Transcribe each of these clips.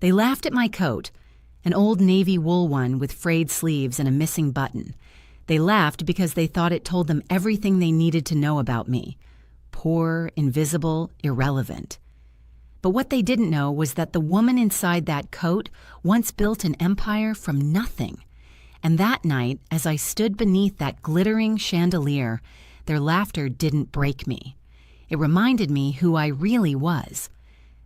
They laughed at my coat, an old navy wool one with frayed sleeves and a missing button. They laughed because they thought it told them everything they needed to know about me. Poor, invisible, irrelevant. But what they didn't know was that the woman inside that coat once built an empire from nothing. And that night, as I stood beneath that glittering chandelier, their laughter didn't break me. It reminded me who I really was.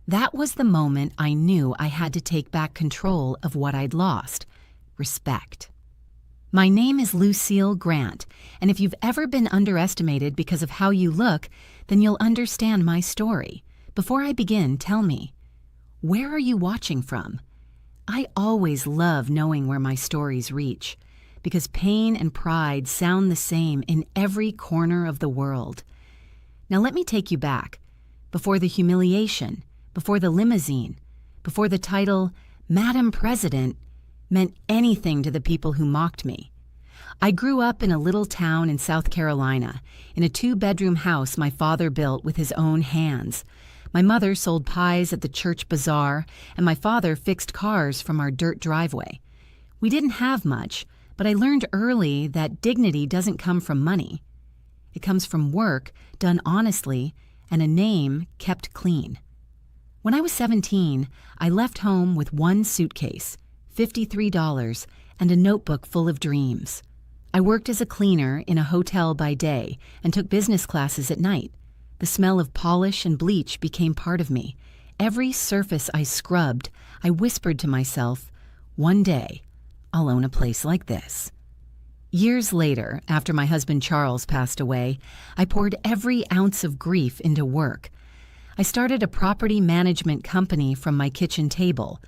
That was the moment I knew I had to take back control of what I'd lost: respect. My name is Lucille Grant, and if you've ever been underestimated because of how you look, then you'll understand my story. Before I begin, tell me, where are you watching from? I always love knowing where my stories reach, because pain and pride sound the same in every corner of the world. Now let me take you back, before the humiliation, before the limousine, before the title Madam President meant anything to the people who mocked me. I grew up in a little town in South Carolina, in a 2-bedroom house my father built with his own hands. My mother sold pies at the church bazaar, and my father fixed cars from our dirt driveway. We didn't have much, but I learned early that dignity doesn't come from money. It comes from work done honestly and a name kept clean. When I was 17, I left home with one suitcase, $53, and a notebook full of dreams. I worked as a cleaner in a hotel by day and took business classes at night. The smell of polish and bleach became part of me. Every surface I scrubbed, I whispered to myself, one day, I'll own a place like this. Years later, after my husband Charles passed away, I poured every ounce of grief into work. I started a property management company from my kitchen table.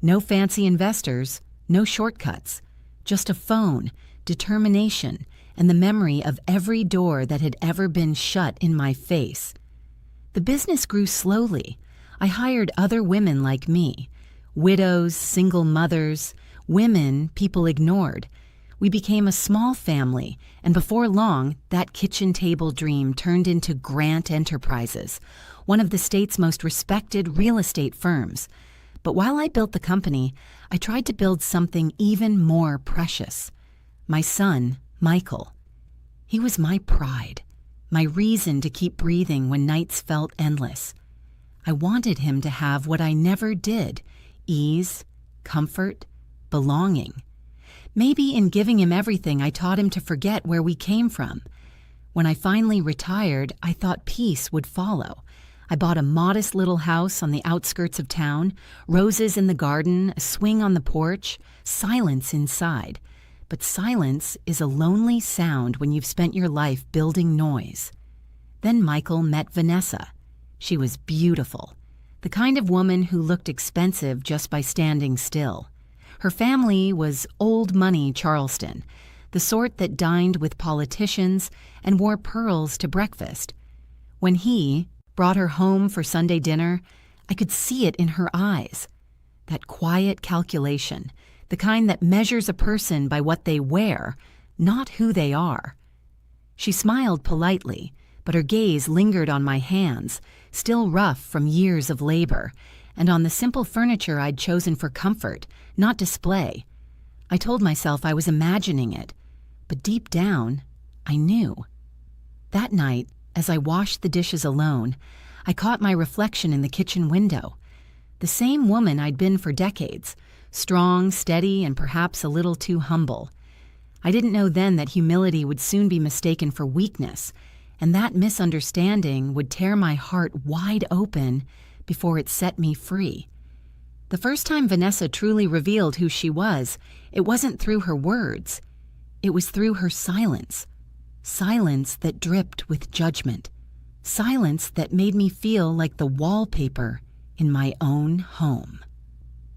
No fancy investors, no shortcuts, just a phone, determination, and the memory of every door that had ever been shut in my face. The business grew slowly. I hired other women like me, widows, single mothers, women people ignored. We became a small family, and before long, that kitchen table dream turned into Grant Enterprises, one of the state's most respected real estate firms. But while I built the company, I tried to build something even more precious. My son, Michael. He was my pride, my reason to keep breathing when nights felt endless. I wanted him to have what I never did: ease, comfort, belonging. Maybe in giving him everything, I taught him to forget where we came from. When I finally retired, I thought peace would follow. I bought a modest little house on the outskirts of town, roses in the garden, a swing on the porch, silence inside. But silence is a lonely sound when you've spent your life building noise. Then Michael met Vanessa. She was beautiful, the kind of woman who looked expensive just by standing still. Her family was old money Charleston, the sort that dined with politicians and wore pearls to breakfast. When he brought her home for Sunday dinner, I could see it in her eyes. That quiet calculation, the kind that measures a person by what they wear, not who they are. She smiled politely, but her gaze lingered on my hands, still rough from years of labor, and on the simple furniture I'd chosen for comfort, not display. I told myself I was imagining it, but deep down, I knew. That night, as I washed the dishes alone, I caught my reflection in the kitchen window. The same woman I'd been for decades, strong, steady, and perhaps a little too humble. I didn't know then that humility would soon be mistaken for weakness, and that misunderstanding would tear my heart wide open before it set me free. The first time Vanessa truly revealed who she was, it wasn't through her words. It was through her silence. Silence that dripped with judgment. Silence that made me feel like the wallpaper in my own home.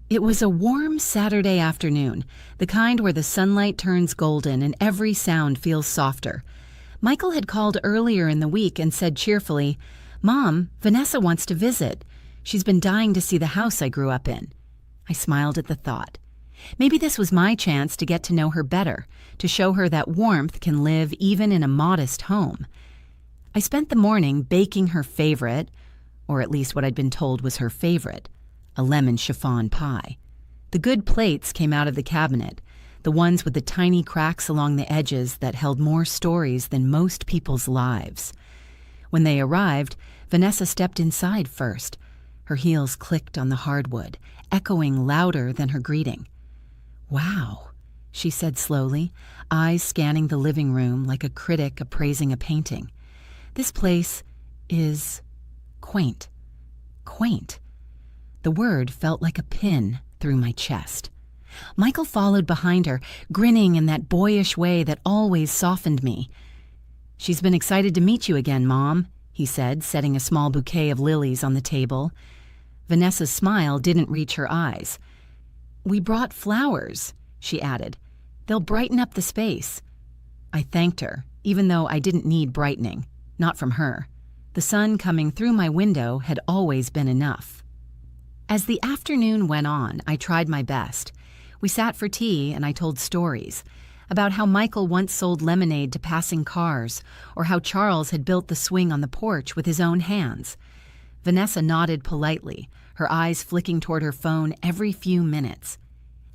It was a warm Saturday afternoon, the kind where the sunlight turns golden and every sound feels softer. Michael had called earlier in the week and said cheerfully, "Mom, Vanessa wants to visit. She's been dying to see the house I grew up in." I smiled at the thought. Maybe this was my chance to get to know her better, to show her that warmth can live even in a modest home. I spent the morning baking her favorite, or at least what I'd been told was her favorite, a lemon chiffon pie. The good plates came out of the cabinet, the ones with the tiny cracks along the edges that held more stories than most people's lives. When they arrived, Vanessa stepped inside first. Her heels clicked on the hardwood, echoing louder than her greeting. "Wow," she said slowly, eyes scanning the living room like a critic appraising a painting. "This place is quaint." Quaint. The word felt like a pin through my chest. Michael followed behind her, grinning in that boyish way that always softened me. "She's been excited to meet you again, Mom," he said, setting a small bouquet of lilies on the table. Vanessa's smile didn't reach her eyes. "We brought flowers," she added. "They'll brighten up the space." I thanked her, even though I didn't need brightening. Not from her. The sun coming through my window had always been enough. As the afternoon went on, I tried my best. We sat for tea and I told stories about how Michael once sold lemonade to passing cars, or how Charles had built the swing on the porch with his own hands. Vanessa nodded politely, her eyes flicking toward her phone every few minutes.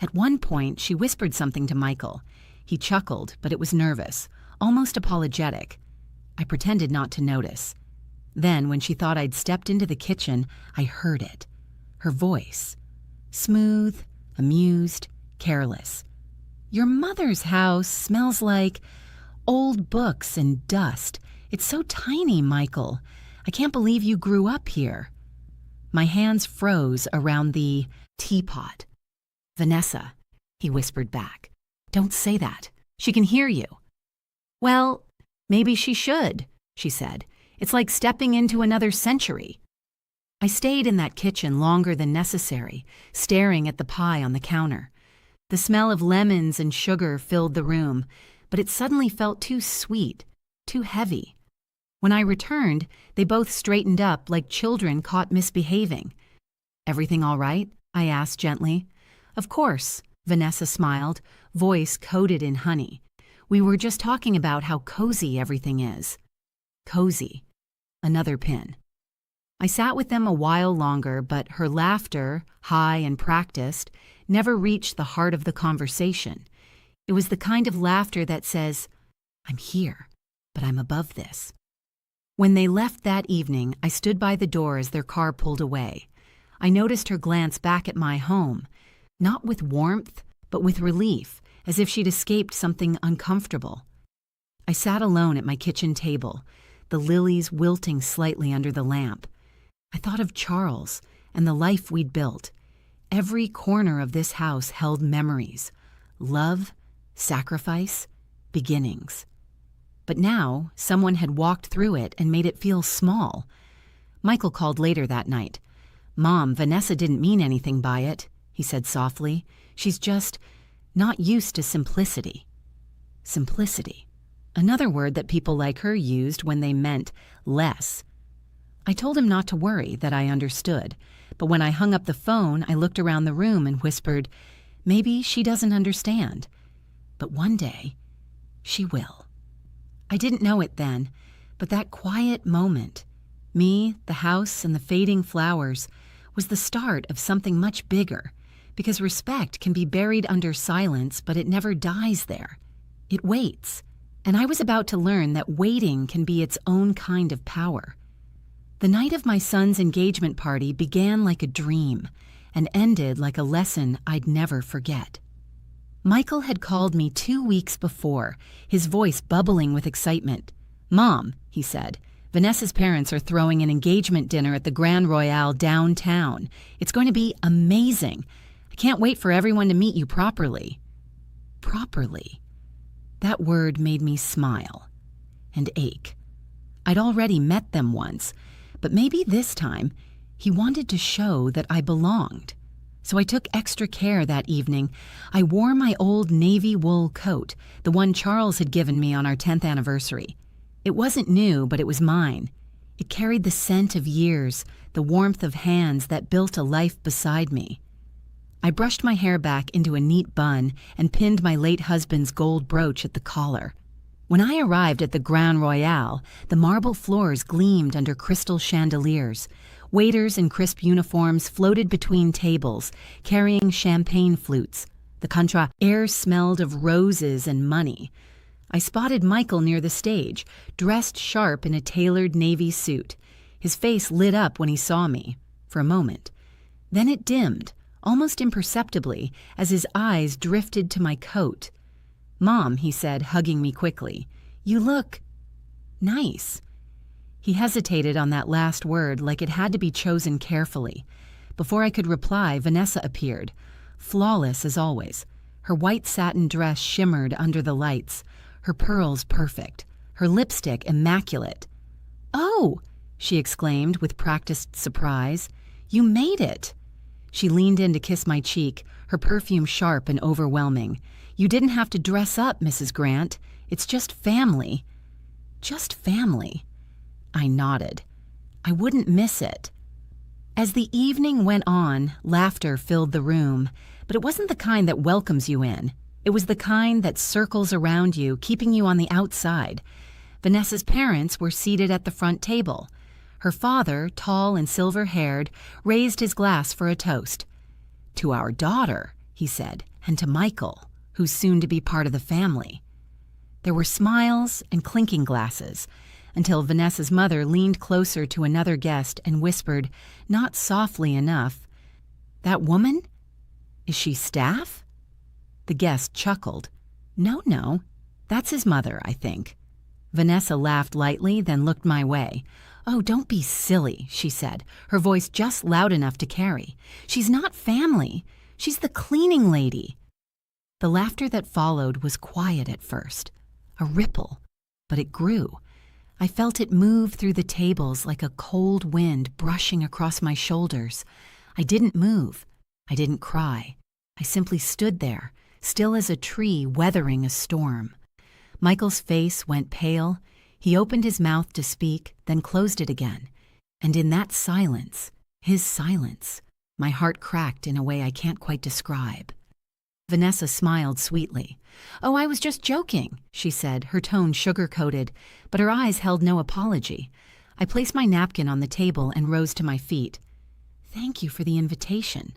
At one point, she whispered something to Michael. He chuckled, but it was nervous, almost apologetic. I pretended not to notice. Then, when she thought I'd stepped into the kitchen, I heard it. Her voice. Smooth, amused, careless. "Your mother's house smells like old books and dust. It's so tiny, Michael. I can't believe you grew up here." My hands froze around the teapot. "Vanessa," he whispered back, "don't say that. She can hear you." "Well, maybe she should," she said. "It's like stepping into another century." I stayed in that kitchen longer than necessary, staring at the pie on the counter. The smell of lemons and sugar filled the room, but it suddenly felt too sweet, too heavy. When I returned, they both straightened up like children caught misbehaving. "Everything all right?" I asked gently. "Of course," Vanessa smiled, voice coated in honey. "We were just talking about how cozy everything is." Cozy. Another pin. I sat with them a while longer, but her laughter, high and practiced, never reached the heart of the conversation. It was the kind of laughter that says, "I'm here, but I'm above this." When they left that evening, I stood by the door as their car pulled away. I noticed her glance back at my home, not with warmth, but with relief, as if she'd escaped something uncomfortable. I sat alone at my kitchen table, the lilies wilting slightly under the lamp. I thought of Charles and the life we'd built. Every corner of this house held memories, love, sacrifice, beginnings. But now, someone had walked through it and made it feel small. Michael called later that night. "Mom, Vanessa didn't mean anything by it," he said softly. "She's just not used to simplicity." Simplicity. Another word that people like her used when they meant less. I told him not to worry, that I understood. But when I hung up the phone, I looked around the room and whispered, "Maybe she doesn't understand. But one day, she will." I didn't know it then, but that quiet moment, me, the house, and the fading flowers, was the start of something much bigger, because respect can be buried under silence, but it never dies there. It waits, and I was about to learn that waiting can be its own kind of power. The night of my son's engagement party began like a dream and ended like a lesson I'd never forget. Michael had called me 2 weeks before, his voice bubbling with excitement. "Mom," he said, "Vanessa's parents are throwing an engagement dinner at the Grand Royale downtown. It's going to be amazing. I can't wait for everyone to meet you properly." Properly. That word made me smile and ache. I'd already met them once, but maybe this time he wanted to show that I belonged. So I took extra care that evening. I wore my old navy wool coat, the one Charles had given me on our 10th anniversary. It wasn't new, but it was mine. It carried the scent of years, the warmth of hands that built a life beside me. I brushed my hair back into a neat bun and pinned my late husband's gold brooch at the collar. When I arrived at the Grand Royale, the marble floors gleamed under crystal chandeliers. Waiters in crisp uniforms floated between tables, carrying champagne flutes. The contra air smelled of roses and money. I spotted Michael near the stage, dressed sharp in a tailored navy suit. His face lit up when he saw me, for a moment. Then it dimmed, almost imperceptibly, as his eyes drifted to my coat. "Mom," he said, hugging me quickly, "you look nice." He hesitated on that last word like it had to be chosen carefully. Before I could reply, Vanessa appeared, flawless as always. Her white satin dress shimmered under the lights, her pearls perfect, her lipstick immaculate. "Oh!" she exclaimed with practiced surprise. "You made it!" She leaned in to kiss my cheek, her perfume sharp and overwhelming. "You didn't have to dress up, Mrs. Grant. It's just family." Just family. I nodded. I wouldn't miss it. As the evening went on, laughter filled the room, but it wasn't the kind that welcomes you in. It was the kind that circles around you, keeping you on the outside. Vanessa's parents were seated at the front table. Her father, tall and silver-haired, raised his glass for a toast. "To our daughter," he said, "and to Michael, who's soon to be part of the family." There were smiles and clinking glasses, until Vanessa's mother leaned closer to another guest and whispered, not softly enough, "That woman? Is she staff?" The guest chuckled. No, that's his mother, I think." Vanessa laughed lightly, then looked my way. "Oh, don't be silly," she said, her voice just loud enough to carry. "She's not family. She's the cleaning lady." The laughter that followed was quiet at first, a ripple, but it grew. I felt it move through the tables like a cold wind brushing across my shoulders. I didn't move. I didn't cry. I simply stood there, still as a tree weathering a storm. Michael's face went pale. He opened his mouth to speak, then closed it again. And in that silence, his silence, my heart cracked in a way I can't quite describe. Vanessa smiled sweetly. "Oh, I was just joking," she said, her tone sugar-coated, but her eyes held no apology. I placed my napkin on the table and rose to my feet. "Thank you for the invitation,"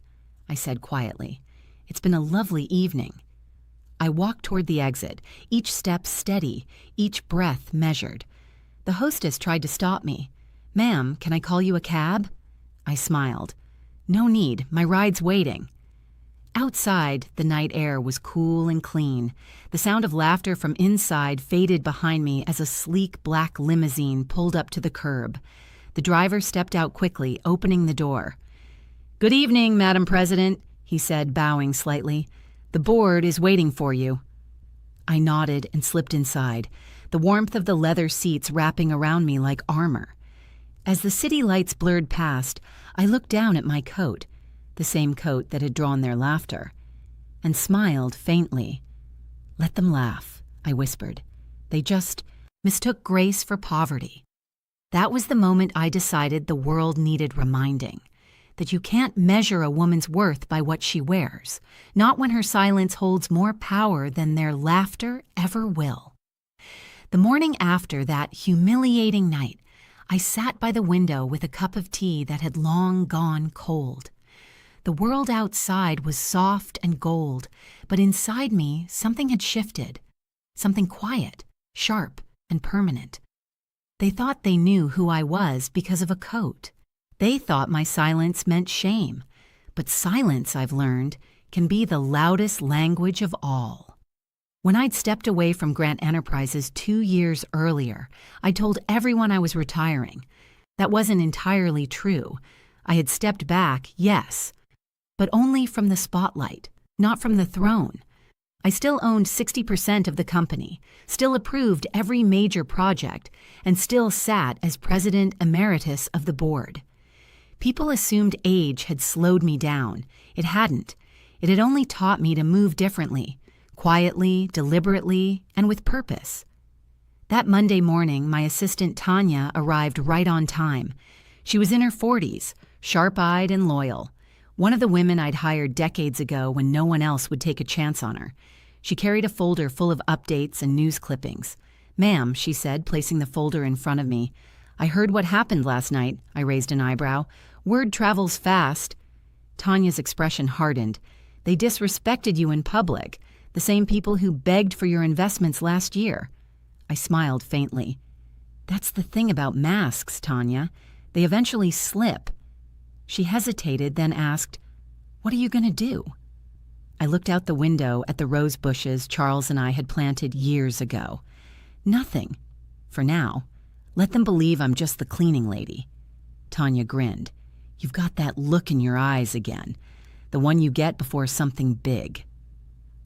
I said quietly. "It's been a lovely evening." I walked toward the exit, each step steady, each breath measured. The hostess tried to stop me. "Ma'am, can I call you a cab?" I smiled. "No need, my ride's waiting." Outside, the night air was cool and clean. The sound of laughter from inside faded behind me as a sleek black limousine pulled up to the curb. The driver stepped out quickly, opening the door. "Good evening, Madam President," he said, bowing slightly. "The board is waiting for you." I nodded and slipped inside, the warmth of the leather seats wrapping around me like armor. As the city lights blurred past, I looked down at my coat, the same coat that had drawn their laughter, and smiled faintly. "Let them laugh," I whispered. "They just mistook grace for poverty." That was the moment I decided the world needed reminding, that you can't measure a woman's worth by what she wears, not when her silence holds more power than their laughter ever will. The morning after that humiliating night, I sat by the window with a cup of tea that had long gone cold. The world outside was soft and gold, but inside me something had shifted, something quiet, sharp, and permanent. They thought they knew who I was because of a coat. They thought my silence meant shame, but silence, I've learned, can be the loudest language of all. When I'd stepped away from Grant Enterprises 2 years earlier, I told everyone I was retiring. That wasn't entirely true. I had stepped back, yes, but only from the spotlight, not from the throne. I still owned 60% of the company, still approved every major project, and still sat as president emeritus of the board. People assumed age had slowed me down. It hadn't. It had only taught me to move differently, quietly, deliberately, and with purpose. That Monday morning, my assistant Tanya arrived right on time. She was in her 40s, sharp-eyed and loyal. One of the women I'd hired decades ago when no one else would take a chance on her. She carried a folder full of updates and news clippings. "Ma'am," she said, placing the folder in front of me, I heard what happened last night, I raised an eyebrow. Word travels fast. Tanya's expression hardened. They disrespected you in public, the same people who begged for your investments last year. I smiled faintly. That's the thing about masks, Tanya. They eventually slip. She hesitated, then asked, "What are you going to do?" I looked out the window at the rose bushes Charles and I had planted years ago. Nothing. For now. Let them believe I'm just the cleaning lady. Tanya grinned. You've got that look in your eyes again. The one you get before something big.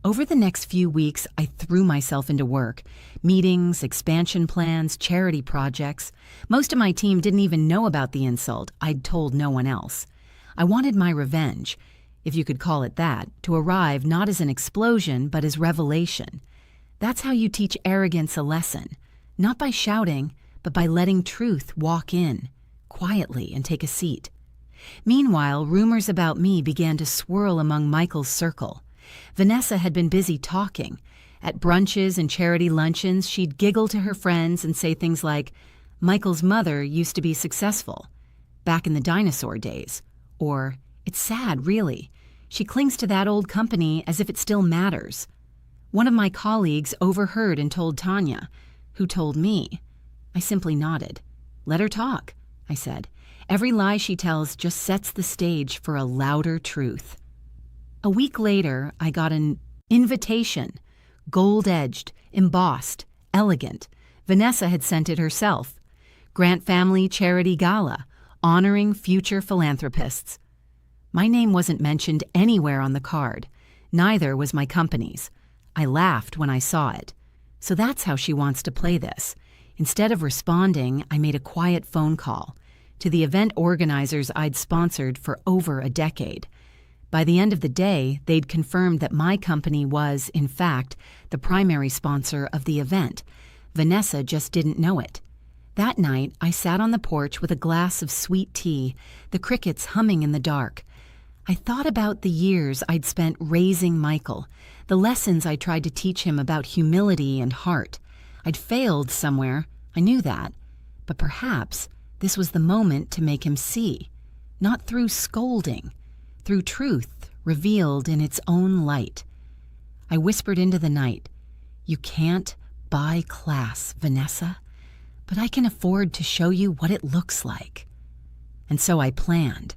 Over the next few weeks, I threw myself into work. Meetings, expansion plans, charity projects. Most of my team didn't even know about the insult. I'd told no one else. I wanted my revenge, if you could call it that, to arrive not as an explosion, but as revelation. That's how you teach arrogance a lesson. Not by shouting, but by letting truth walk in, quietly, and take a seat. Meanwhile, rumors about me began to swirl among Michael's circle. Vanessa had been busy talking. At brunches and charity luncheons, she'd giggle to her friends and say things like, Michael's mother used to be successful, back in the dinosaur days. Or, it's sad, really. She clings to that old company as if it still matters. One of my colleagues overheard and told Tanya, who told me. I simply nodded. Let her talk, I said. Every lie she tells just sets the stage for a louder truth. A week later, I got an invitation, gold-edged, embossed, elegant. Vanessa had sent it herself. Grant Family Charity Gala, honoring future philanthropists. My name wasn't mentioned anywhere on the card. Neither was my company's. I laughed when I saw it. So that's how she wants to play this. Instead of responding, I made a quiet phone call to the event organizers I'd sponsored for over a decade. By the end of the day, they'd confirmed that my company was, in fact, the primary sponsor of the event. Vanessa just didn't know it. That night, I sat on the porch with a glass of sweet tea, the crickets humming in the dark. I thought about the years I'd spent raising Michael, the lessons I tried to teach him about humility and heart. I'd failed somewhere, I knew that, but perhaps this was the moment to make him see, not through scolding, through truth revealed in its own light. I whispered into the night, "You can't buy class, Vanessa, but I can afford to show you what it looks like." And so I planned.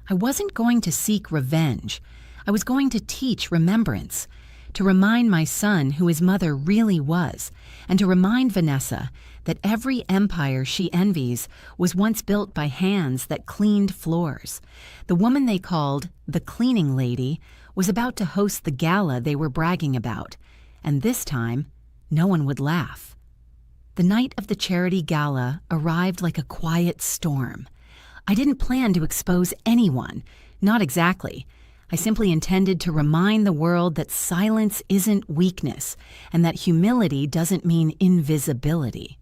I wasn't going to seek revenge. I was going to teach remembrance, to remind my son who his mother really was, and to remind Vanessa that every empire she envies was once built by hands that cleaned floors. The woman they called the cleaning lady was about to host the gala they were bragging about, and this time, no one would laugh. The night of the charity gala arrived like a quiet storm. I didn't plan to expose anyone, not exactly. I simply intended to remind the world that silence isn't weakness and that humility doesn't mean invisibility.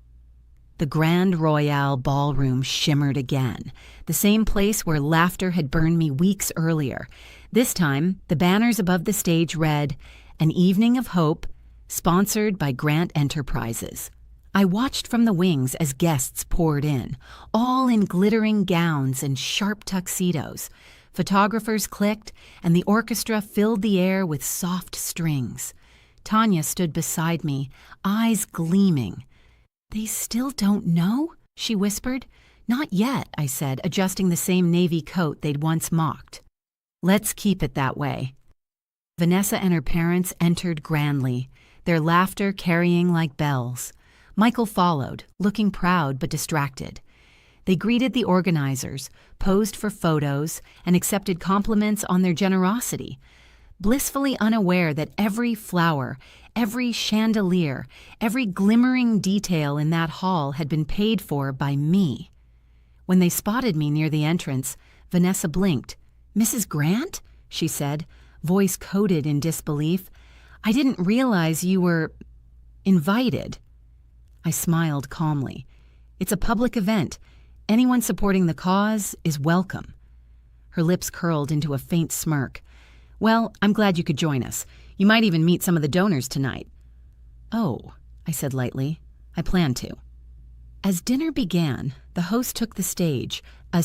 The Grand Royale ballroom shimmered again, the same place where laughter had burned me weeks earlier. This time, the banners above the stage read, "An Evening of Hope, sponsored by Grant Enterprises." I watched from the wings as guests poured in, all in glittering gowns and sharp tuxedos. Photographers clicked, and the orchestra filled the air with soft strings. Tanya stood beside me, eyes gleaming. "They still don't know?" she whispered. "Not yet," I said, adjusting the same navy coat they'd once mocked. "Let's keep it that way." Vanessa and her parents entered grandly, their laughter carrying like bells. Michael followed, looking proud but distracted. They greeted the organizers, posed for photos, and accepted compliments on their generosity, blissfully unaware that every flower, every chandelier, every glimmering detail in that hall had been paid for by me. When they spotted me near the entrance, Vanessa blinked. "Mrs. Grant?" she said, voice coated in disbelief. "I didn't realize you were invited." I smiled calmly. "It's a public event. Anyone supporting the cause is welcome." Her lips curled into a faint smirk. "Well, I'm glad you could join us. You might even meet some of the donors tonight." "Oh," I said lightly. "I plan to." As dinner began, the host took the stage, a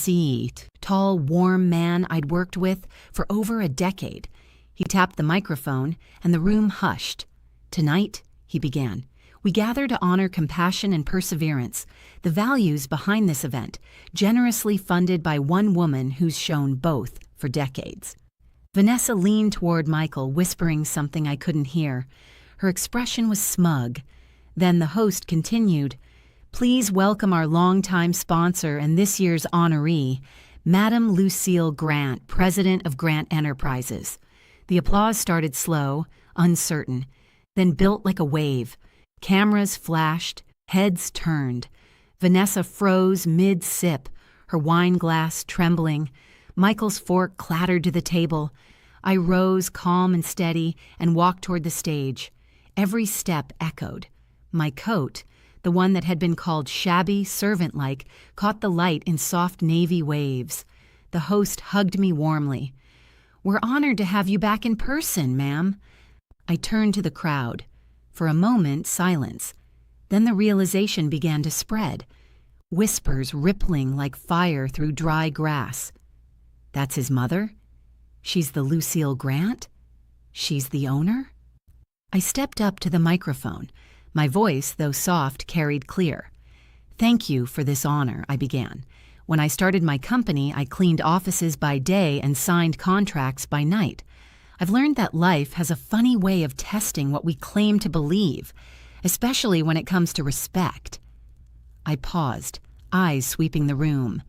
tall, warm man I'd worked with for over a decade. He tapped the microphone, and the room hushed. "Tonight," he began, "we gather to honor compassion and perseverance, the values behind this event, generously funded by one woman who's shown both for decades." Vanessa leaned toward Michael, whispering something I couldn't hear. Her expression was smug. Then the host continued, "Please welcome our longtime sponsor and this year's honoree, Madam Lucille Grant, President of Grant Enterprises." The applause started slow, uncertain, then built like a wave. Cameras flashed, heads turned. Vanessa froze mid-sip, her wine glass trembling. Michael's fork clattered to the table. I rose calm and steady and walked toward the stage. Every step echoed. My coat, the one that had been called shabby, servant-like, caught the light in soft navy waves. The host hugged me warmly. "We're honored to have you back in person, ma'am." I turned to the crowd. For a moment, silence. Then the realization began to spread. Whispers rippling like fire through dry grass. "That's his mother? She's the Lucille Grant? She's the owner?" I stepped up to the microphone. My voice, though soft, carried clear. "Thank you for this honor," I began. "When I started my company, I cleaned offices by day and signed contracts by night. I've learned that life has a funny way of testing what we claim to believe, especially when it comes to respect." I paused, eyes sweeping the room.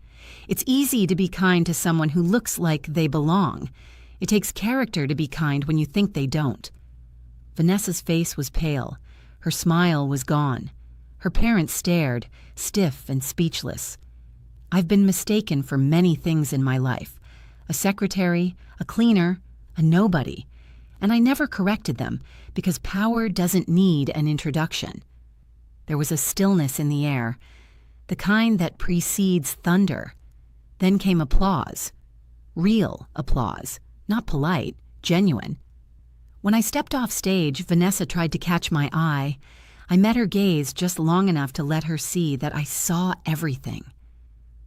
It's easy to be kind to someone who looks like they belong. It takes character to be kind when you think they don't. Vanessa's face was pale. Her smile was gone. Her parents stared, stiff and speechless. I've been mistaken for many things in my life. A secretary, a cleaner, a nobody. And I never corrected them, because power doesn't need an introduction. There was a stillness in the air, the kind that precedes thunder. Then came applause. Real applause, not polite, genuine. When I stepped off stage, Vanessa tried to catch my eye. I met her gaze just long enough to let her see that I saw everything.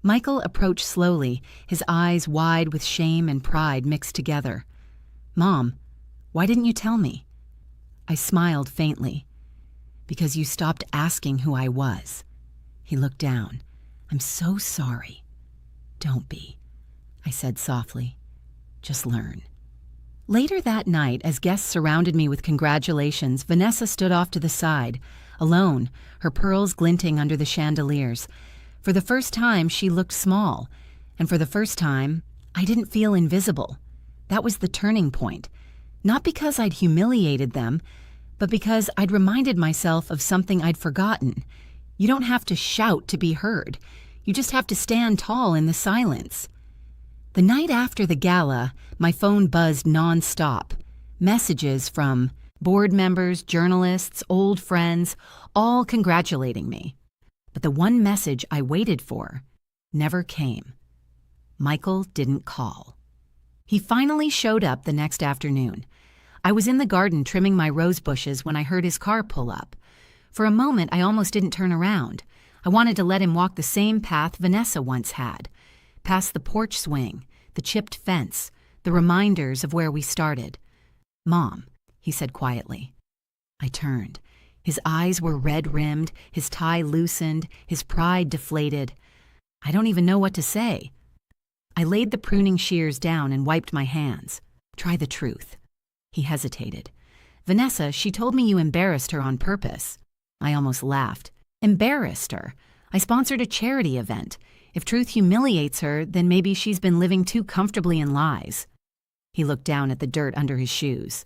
Michael approached slowly, his eyes wide with shame and pride mixed together. "Mom, why didn't you tell me?" I smiled faintly. "Because you stopped asking who I was." He looked down. "I'm so sorry." "Don't be," I said softly. "Just learn." Later that night, as guests surrounded me with congratulations, Vanessa stood off to the side, alone, her pearls glinting under the chandeliers. For the first time, she looked small, and for the first time, I didn't feel invisible. That was the turning point. Not because I'd humiliated them, but because I'd reminded myself of something I'd forgotten. You don't have to shout to be heard. You just have to stand tall in the silence. The night after the gala, my phone buzzed nonstop. Messages from board members, journalists, old friends, all congratulating me. But the one message I waited for never came. Michael didn't call. He finally showed up the next afternoon. I was in the garden trimming my rose bushes when I heard his car pull up. For a moment, I almost didn't turn around. I wanted to let him walk the same path Vanessa once had. Past the porch swing, the chipped fence, the reminders of where we started. "Mom," he said quietly. I turned. His eyes were red-rimmed, his tie loosened, his pride deflated. I don't even know what to say. I laid the pruning shears down and wiped my hands. "Try the truth." He hesitated. "Vanessa, she told me you embarrassed her on purpose." I almost laughed. Embarrassed her? I sponsored a charity event. If truth humiliates her, then maybe she's been living too comfortably in lies. He looked down at the dirt under his shoes.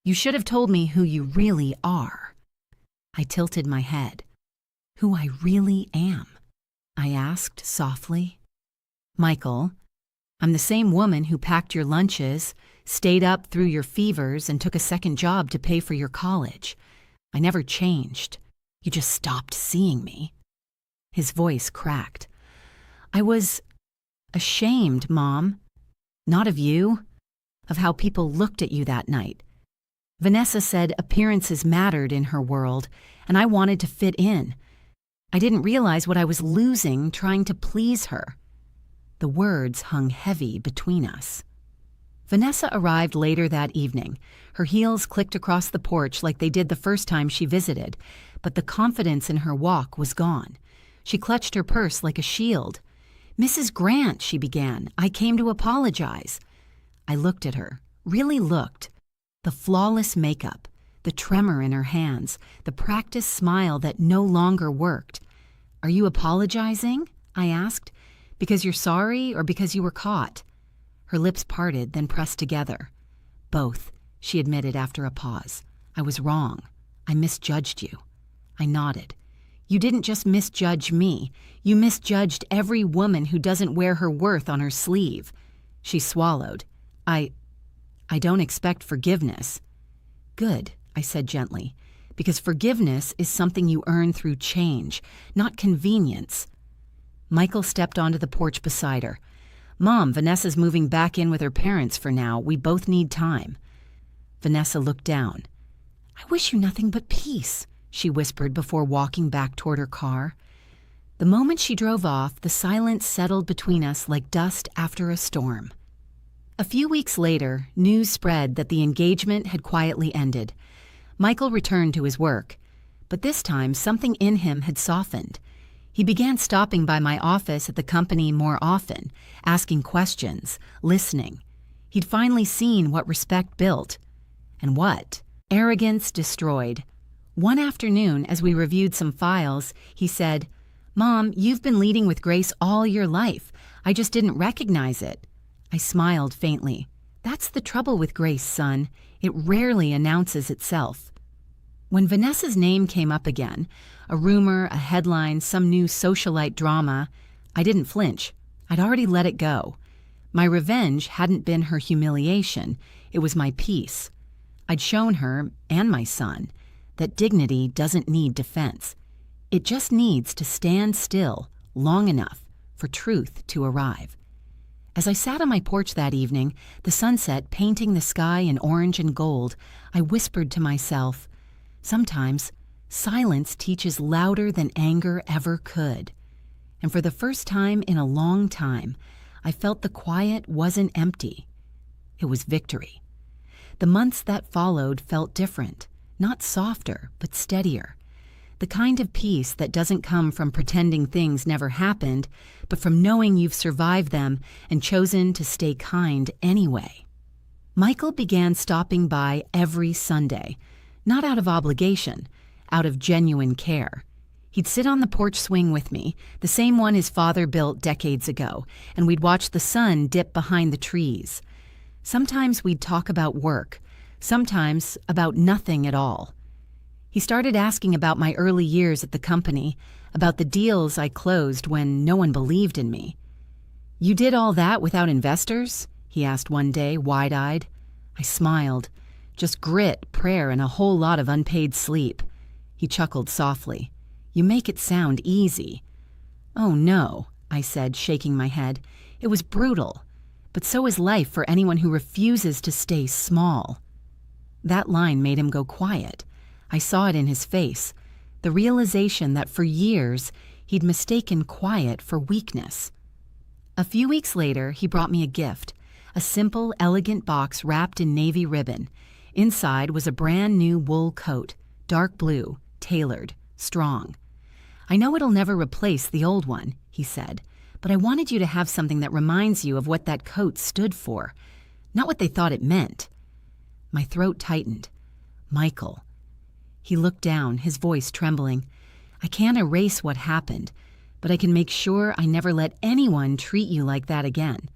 "You should have told me who you really are." I tilted my head. "Who I really am?" I asked softly. "Michael, I'm the same woman who packed your lunches, stayed up through your fevers, and took a second job to pay for your college. I never changed. You just stopped seeing me." His voice cracked. "I was ashamed, Mom. Not of you, of how people looked at you that night. Vanessa said appearances mattered in her world, and I wanted to fit in. I didn't realize what I was losing trying to please her. The words hung heavy between us. Vanessa arrived later that evening. Her heels clicked across the porch like they did the first time she visited, but the confidence in her walk was gone. She clutched her purse like a shield. "Mrs. Grant," she began, "I came to apologize." I looked at her, really looked. The flawless makeup, the tremor in her hands, the practiced smile that no longer worked. "Are you apologizing?" I asked. "Because you're sorry or because you were caught?" Her lips parted, then pressed together. "Both," she admitted after a pause. "I was wrong. I misjudged you." I nodded. "You didn't just misjudge me. You misjudged every woman who doesn't wear her worth on her sleeve." She swallowed. I don't expect forgiveness." "Good," I said gently, "because forgiveness is something you earn through change, not convenience." Michael stepped onto the porch beside her. "Mom, Vanessa's moving back in with her parents for now. We both need time." Vanessa looked down. "I wish you nothing but peace," she whispered before walking back toward her car. The moment she drove off, the silence settled between us like dust after a storm. A few weeks later, news spread that the engagement had quietly ended. Michael returned to his work, but this time something in him had softened. He began stopping by my office at the company more often, asking questions, listening. He'd finally seen what respect built. And what? Arrogance destroyed. One afternoon, as we reviewed some files, he said, "Mom, you've been leading with grace all your life. I just didn't recognize it." I smiled faintly. "That's the trouble with grace, son. It rarely announces itself." When Vanessa's name came up again, a rumor, a headline, some new socialite drama, I didn't flinch. I'd already let it go. My revenge hadn't been her humiliation. It was my peace. I'd shown her, and my son, that dignity doesn't need defense. It just needs to stand still long enough for truth to arrive. As I sat on my porch that evening, the sunset painting the sky in orange and gold, I whispered to myself, sometimes silence teaches louder than anger ever could. And for the first time in a long time, I felt the quiet wasn't empty. It was victory. The months that followed felt different, not softer, but steadier. The kind of peace that doesn't come from pretending things never happened, but from knowing you've survived them and chosen to stay kind anyway. Michael began stopping by every Sunday, not out of obligation, out of genuine care. He'd sit on the porch swing with me, the same one his father built decades ago, and we'd watch the sun dip behind the trees. Sometimes we'd talk about work, sometimes about nothing at all. He started asking about my early years at the company, about the deals I closed when no one believed in me. "You did all that without investors?" he asked one day, wide-eyed. I smiled. "Just grit, prayer, and a whole lot of unpaid sleep." He chuckled softly. "You make it sound easy." "Oh no," I said, shaking my head. "It was brutal. But so is life for anyone who refuses to stay small." That line made him go quiet. I saw it in his face, the realization that for years he'd mistaken quiet for weakness. A few weeks later, he brought me a gift, a simple, elegant box wrapped in navy ribbon. Inside was a brand new wool coat, dark blue, tailored, strong. "I know it'll never replace the old one," he said, "but I wanted you to have something that reminds you of what that coat stood for, not what they thought it meant." My throat tightened. "Michael." He looked down, his voice trembling. "I can't erase what happened, but I can make sure I never let anyone treat you like that again."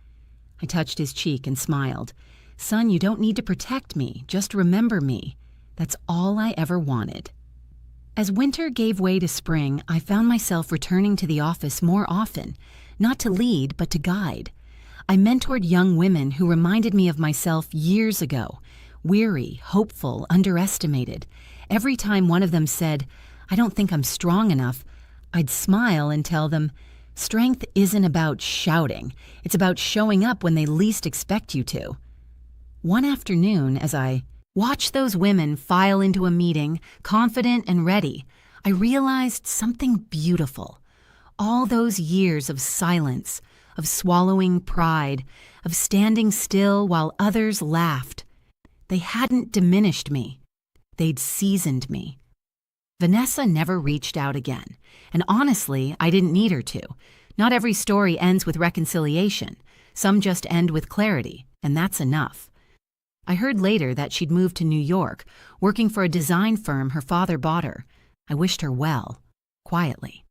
I touched his cheek and smiled. "Son, you don't need to protect me. Just remember me. That's all I ever wanted." As winter gave way to spring, I found myself returning to the office more often, not to lead, but to guide. I mentored young women who reminded me of myself years ago, weary, hopeful, underestimated. Every time one of them said, "I don't think I'm strong enough," I'd smile and tell them, "Strength isn't about shouting. It's about showing up when they least expect you to." One afternoon, as I watched those women file into a meeting, confident and ready, I realized something beautiful. All those years of silence, of swallowing pride, of standing still while others laughed. They hadn't diminished me. They'd seasoned me. Vanessa never reached out again, and honestly, I didn't need her to. Not every story ends with reconciliation. Some just end with clarity, and that's enough. I heard later that she'd moved to New York, working for a design firm her father bought her. I wished her well, quietly.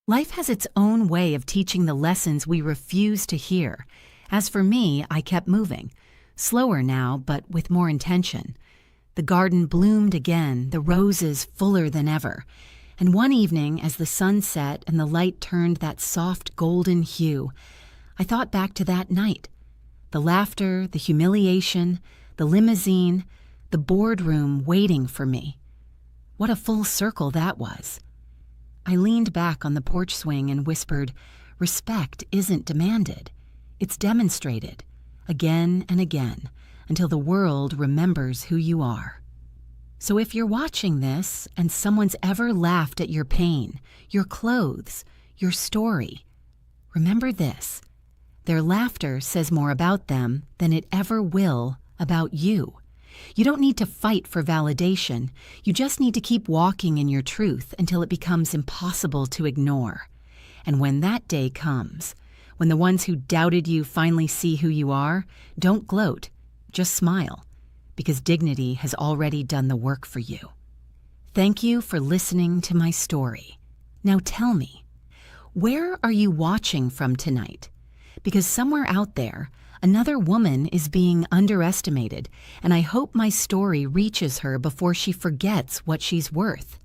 Life has its own way of teaching the lessons we refuse to hear. As for me, I kept moving. Slower now, but with more intention. The garden bloomed again, the roses fuller than ever. And one evening, as the sun set and the light turned that soft golden hue, I thought back to that night. The laughter, the humiliation, the limousine, the boardroom waiting for me. What a full circle that was. I leaned back on the porch swing and whispered, "Respect isn't demanded. It's demonstrated, again and again, until the world remembers who you are." So if you're watching this and someone's ever laughed at your pain, your clothes, your story, remember this: their laughter says more about them than it ever will about you. You don't need to fight for validation. You just need to keep walking in your truth until it becomes impossible to ignore. And when that day comes, when the ones who doubted you finally see who you are, don't gloat, just smile, because dignity has already done the work for you. Thank you for listening to my story. Now tell me, where are you watching from tonight? Because somewhere out there, another woman is being underestimated, and I hope my story reaches her before she forgets what she's worth.